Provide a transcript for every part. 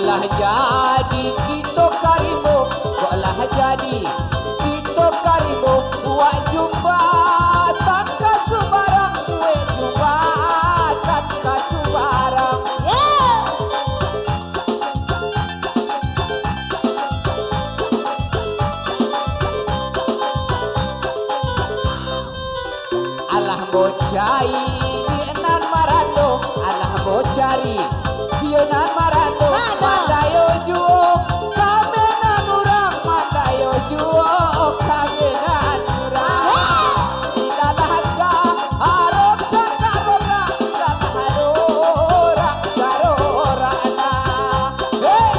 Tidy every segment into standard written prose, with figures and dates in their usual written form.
lah jadi kita karimu, kok lah jadi kita karimu. Buat jumpa tak kasu barang, buat jumpa tak kasu barang. Alah bocai nan marando, alah bocari nan marando. Mandayo juo kamenan urang, mandayo juo kamenan urang. Idalah harga harap sakarona, idalah harora sarorana. Hey!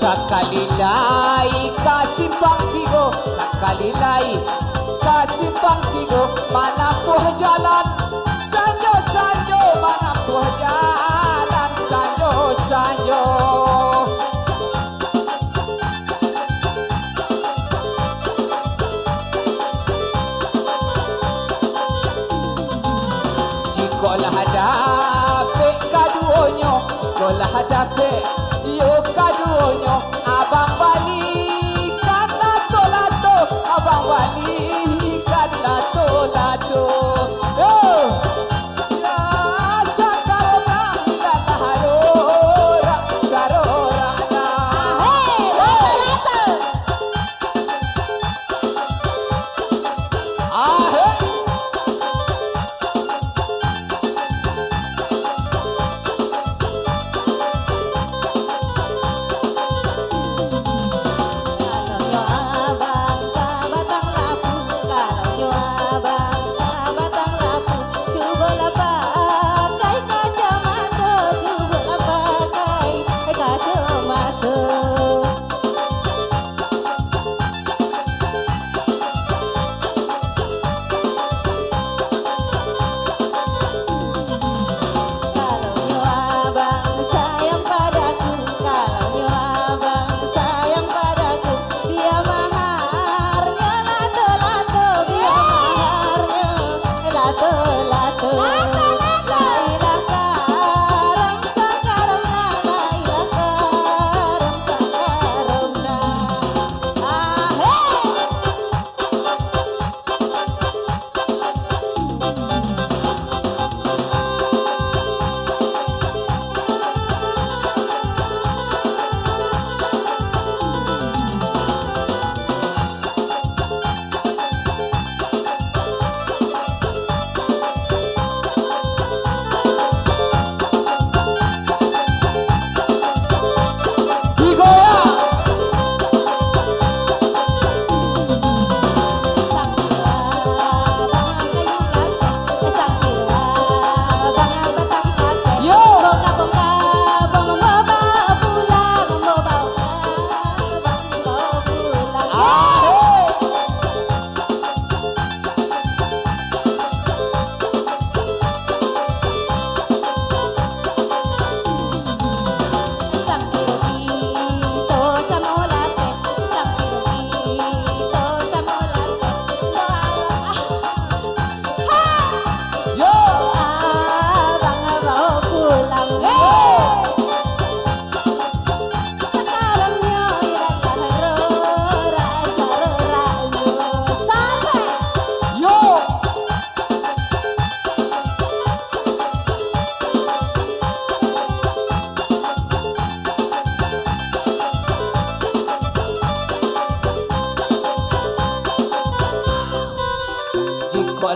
Sakali lai kasih pang tigo, sakali lai kasih pang tigo. Mana puh jalan sanjo sanjo, mana puh jalan sanjo sanjo. Jikolah dapet kaduonyo, kolah dapet yo kaduonyo. Abang balikan lato-lato, abang balikan lato-lato.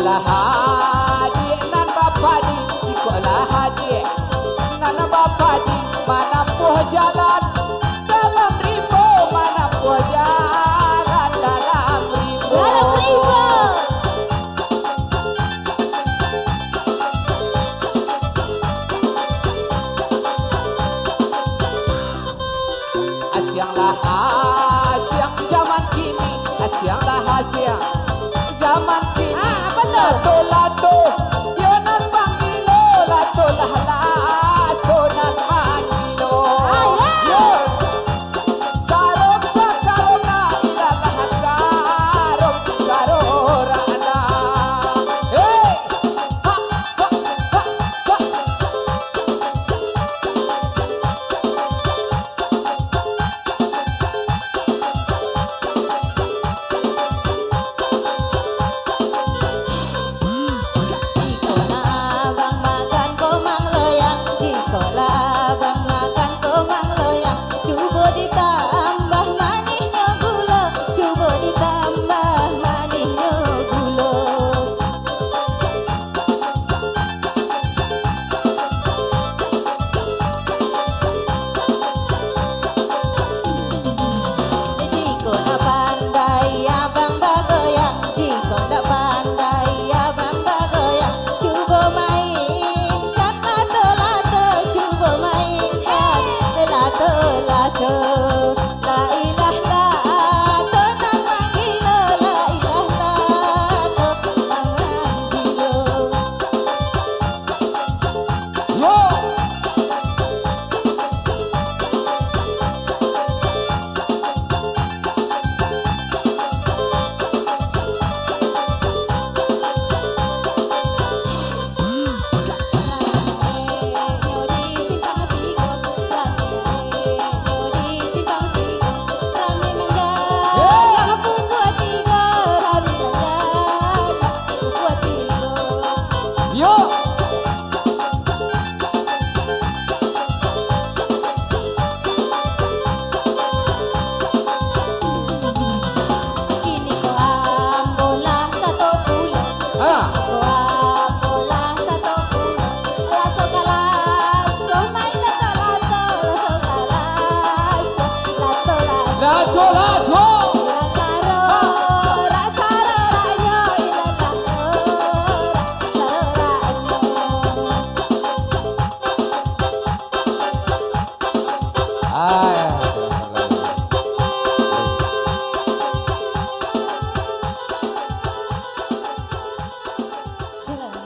lah adik nan bapa di sekolah adik nan bapa di mana puh jalan dalam ribu mana puh jalan dalam ribu asyang lah asyang zaman kini asyang lah asyang zaman kini lato yonan mangilo lato lah lato nan mangilo yo karok sakarona ilalah karok sarorana hey ha ha ha ha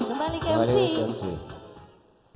Kembali ke MC.